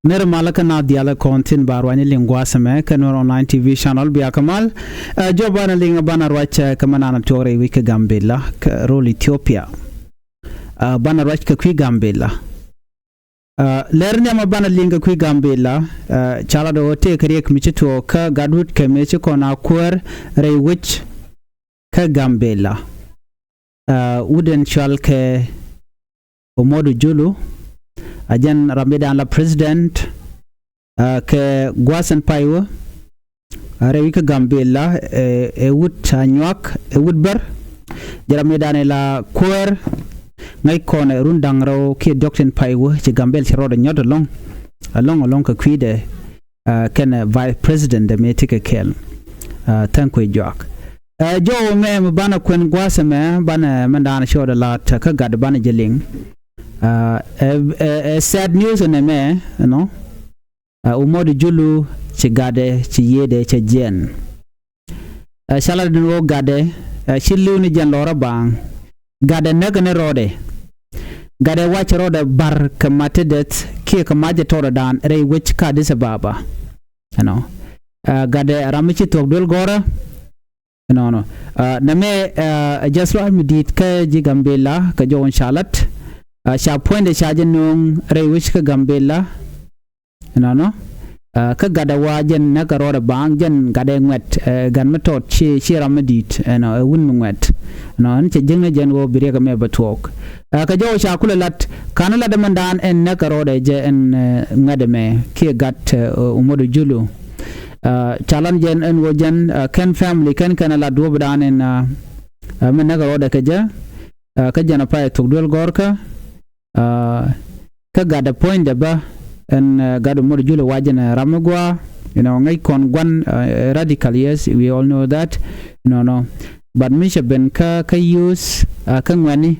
Ner malaka na diala kontin barwani lingwa seme ka Nuer online TV channel biya kamal jobana linga bana rwacha kamana na tore wiki Gambella ka rol Ethiopia bana rwacha ka kwi Gambella lernya ma bana linga kwi Gambella chala do te kriek michito ka gadut ke mechi kona kuer rei wich ka Gambella uden chal ke ojulu ajan ramidan la president ke gwasan paiwa rewi ka Gambella wut anyak wut ber jaramidan la kuer ngai kone rundang raw ke doctor paiwa ci Gambella ci rodo nyod long ka kwide ken vice president de metike kel tanko jok jo me bana kwen gwasa me bana mandana shoda lat ka gad bana jeling sad news on me no ojulu ci gade ci yede ci jen shala dun gade ci liwni jen lora bang gade negane rode gade wach rode bar kamatedet ki kamaje toro dan rei wich ka disa baba gade ramichi tok dul gora no name jaslo almidit ka ji Gambella ka jo shalat sha point de charge nung rei wich ka Gambella ka gada wajen na garora bang jen gade ngwet gan metot chi ramadit wun ngwet nche jinga jen wo bire ka me batok ka jo sha kula lat kanala de mandan en na garora je en ngade me ki gat ojulu chalan jen en wo jen ken family ken kanala do badan en men na garora ka je ka jana pa tok dol gorka ka gada point de ba en gado ojulu wajen ramagwa ngai kon gwan radical, yes, we all know that no but misha ben ka use ka ngwani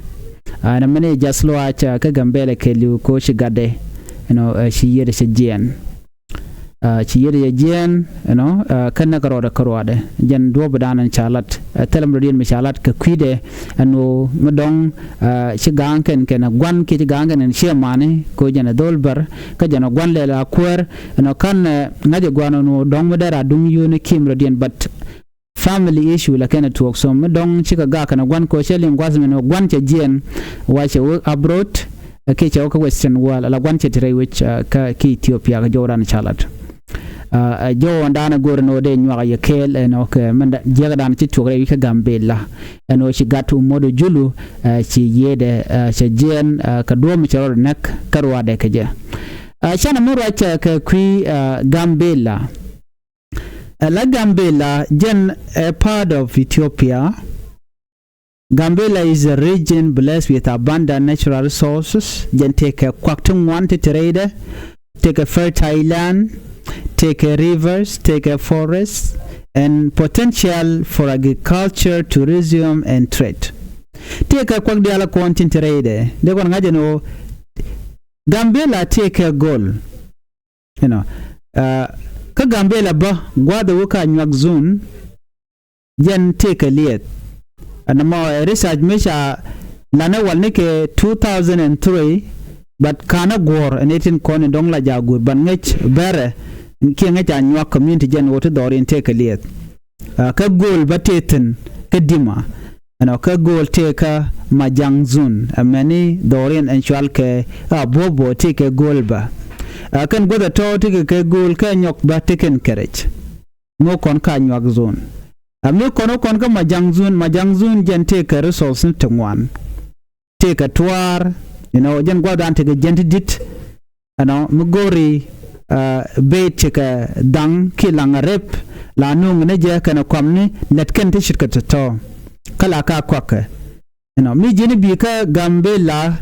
na mane jaslo acha ka Gambella kelu ko shi gade shi yede shi jen ci yede jen kan na karode jen do badanan chalat telam rodien mi chalat ka kwide no medong ci ganken ken gwan ki ganken en shemane ko jena dolbar ka jena gwan lela kuer kan ngaje gwano no dong medara dum yuni kim rodien but family issue la kana talk so medong ci ga kana gwan ko shelin gwazmen gwan ce jen wache abroad ke ce ko western wall la gwan ce tire which ka ki Ethiopia ga joran chalat jo ndana gorno de nywa ya kel ke manda jega dan ci togre ka Gambella ci gatu ojulu ci yede ci jen ka do mi choro nak karwa de ke je chana mo racha ka kwi Gambella la Gambella jen a part of Ethiopia. Gambella is a region blessed with abundant natural resources. Jen take a kwaktung one to trade, take a fertile land, take a rivers, take a forest, and potential for agriculture, tourism, and trade. Take a kwak diala kontin trade. They gon ngaje no Gambella take a goal. Ka Gambella ba gwada wuka nyak zone jen take a liet. And more research measure lana walnike 2003 but kana gor and 18 kon dong la jagur ban ngech bere ki ngech anwa community jen woto dorin take a liet ka goal bateten kedima ka goal take majang zone amani dorin actual ke bobo take a goal ba kan goda to take ke goal ka nyok ba taken courage mo kon ka nyak zone ami kono kon ka majang zone jen take a resource tengwan take a twar jen goda take jen dit mugori be chika dang kilanga rep la nung ne je kana kwamni letken te shirka to kala ka kwaka mi jini bi ka Gambella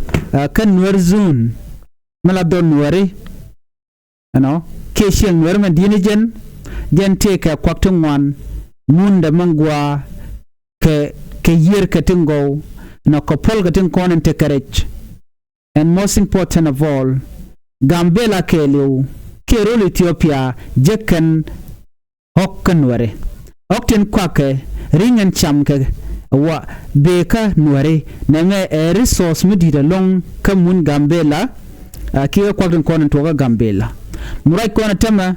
kan Nuer zone mala don Nueri ke shel Nuer man dini jen te ka kwaktun wan munda mangwa ke yer ka tingo ko pol ka tin konen te courage, and most important of all Gambella kelu kerol Ethiopia jekan hokkan ware okten kwake ringen chamke wa beka Nuer neme resource mudida long kamun Gambella kiyo kwakten konen toga Gambella murai kona tama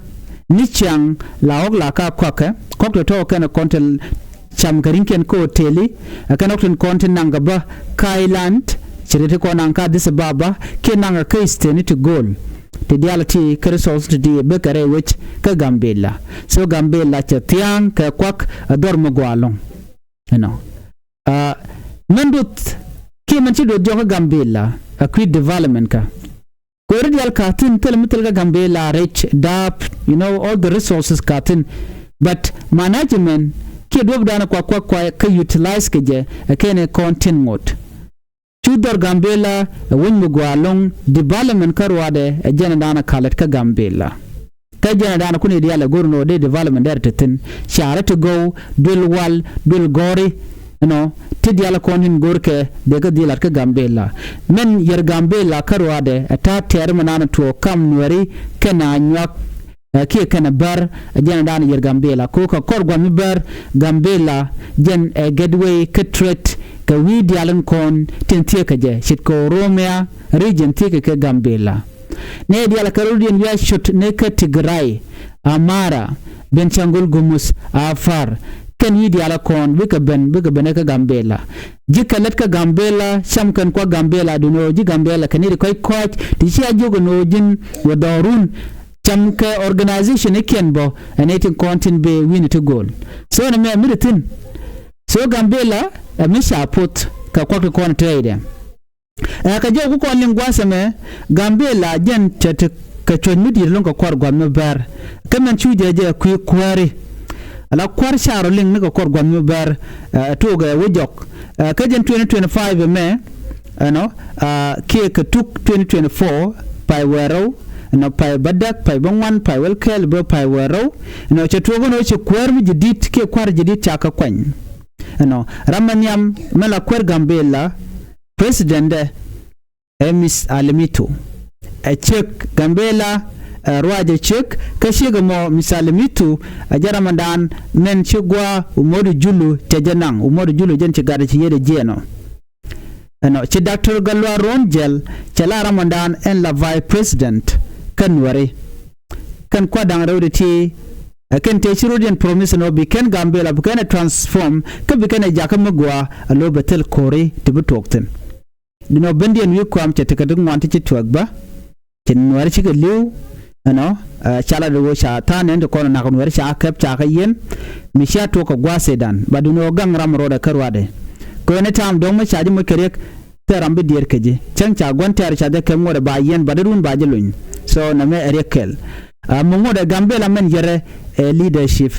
nichang la og la ka kwaka kokto to kana kontel cham garinken ko teli kana okten konten nangaba kailand chirete ko nanka disababa kenanga kaisteni to goal the reality resource to the bekare which ka Gambella so Gambella chatiang ka kwak ador mogwalong mendut ki manchi do joga Gambella a quick development ka Cordial Katin, Telemitel Gambella, rich, DAP, all the resources Katin, but management, Kidwab Dana Kwakwa, utilize Kaje, a kene content mode. Tudor Gambella, a Winmugwa long, development Karwade, a Janadana Kaletka Gambella. Kajanadana Kuni Diala Gurno, de development there to tin, Shara to go, Dul Wal, Dul Gori. Tidiala konin gorke dega dilaka Gambella men yer Gambella karwade ata termanana to kam Nueri kana nyak ki kana bar jena dan yer Gambella ko ka korgwa mi bar Gambella jen gedway ketret ka wi dialan kon tentie ka je shit ko Romea region tie ka Gambella ne diala karudien ya shot ne ka Tigray Amara Benchangul Gumus Afar kan yi diala kon bika ben ka Gambella jika letka Gambella sham kan kwa Gambella duno ji Gambella kaniri koy coach ti ci ajogo no jin wa darun cham ka organization ikenbo anating content be win to goal so na me miritin so Gambella misha put ka kwa ko trade ka jogo ko lingwasa me Gambella jen chat ka chon dir lon ko kwar gwa me bar kamen chuje je ku kware ala kwar sharo ling niko kor gwa bar toga wujok kajen 2025 me ke ka tuk 2024 pai wero pai badak pai bangwan pai welkel bo pai wero chetogo no che kwar mi jidit ke kwar jidit chaka kwany ramanyam mala kwar Gambella president Emis Alimito a check Gambella Ruaje chek kashiga mo misali mitu ajaramandan men chigwa ojulu tejanang ojulu jen chigada chiyede jeno chi Dr. Galwa Ronjel chala ramandan en la vice president kan Nuer kan kwa dangrawde ti kan te chirodian promise no bi kan Gambella bi kan transform ka bi kan jakamagwa alo betel kore tibutokten dino bendian wi kwam chetekadu ngwanti chitwagba chen Nuer chiga liu chala do sha tanen de kono na ko wer sha kap cha ka yen mi sha to ko gwasedan baduno gang ram roda karwade ko ne tam do ma chaji mo kerek terambe dier keje chan cha gontar cha de kem wada ba yen badurun ba jeluñ so na me erekel mo ngoda Gambella men yere leadership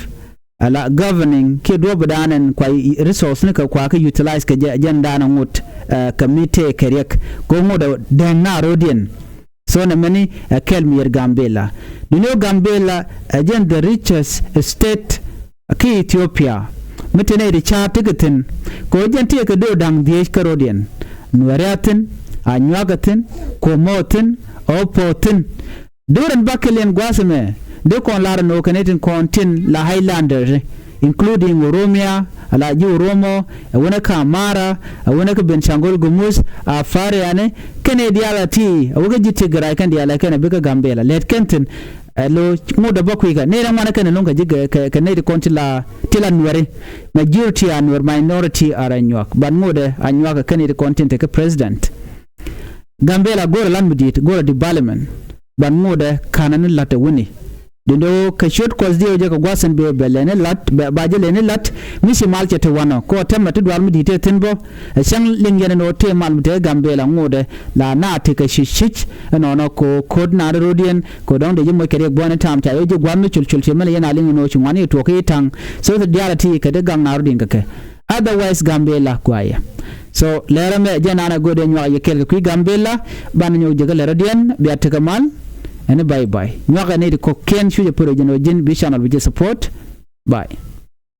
ala governing ke do badanen kwai resource ne ka kwa ka utilize ke agenda na ngut committee kerek ko ngoda den na rodien so na many kelmier Gambella Gambella again the richest state ki Ethiopia mitene de cha tigetin ko jenti ke do dang die karodian Nueratin anyagatin ko motin opotin duran bakelen gwasme de kon lar no kanetin kontin la Highlanders including Oromia ala ji Oromo wona Kamara wona ka Benchangul Gumus afare ane kene dialati woga jiti gra kan diala kana bika Gambella let kentin lo ngoda bakuiga ne ran wana kana longa jiga ka ne de kontila tila Nuer majority and minority are anywak ban ngoda anywak kan de content ka president Gambella gora landmudit gora development ban ngoda kanan latte woni dindo ka short cause dio je ka gwasan be belene lat ba je lene lat misi malche te wano ko temma to dwal mudi te tinbo sang lingene no te mal mute Gambella ngode la na te ka shishich no ko kod na rodien ko don de mo kere bona tam ta je gwan chulchul che mele yana lingi no chwani to ke tang so the reality ka de gang na rodin ka ke otherwise Gambella kwaya so lera me jana na gode nyo ye kel ku Gambella ban nyo je ga lera dien bi atakamal and bye bye. Nwaga need ko ken shuje puro jino jin bi channel bi support. Bye.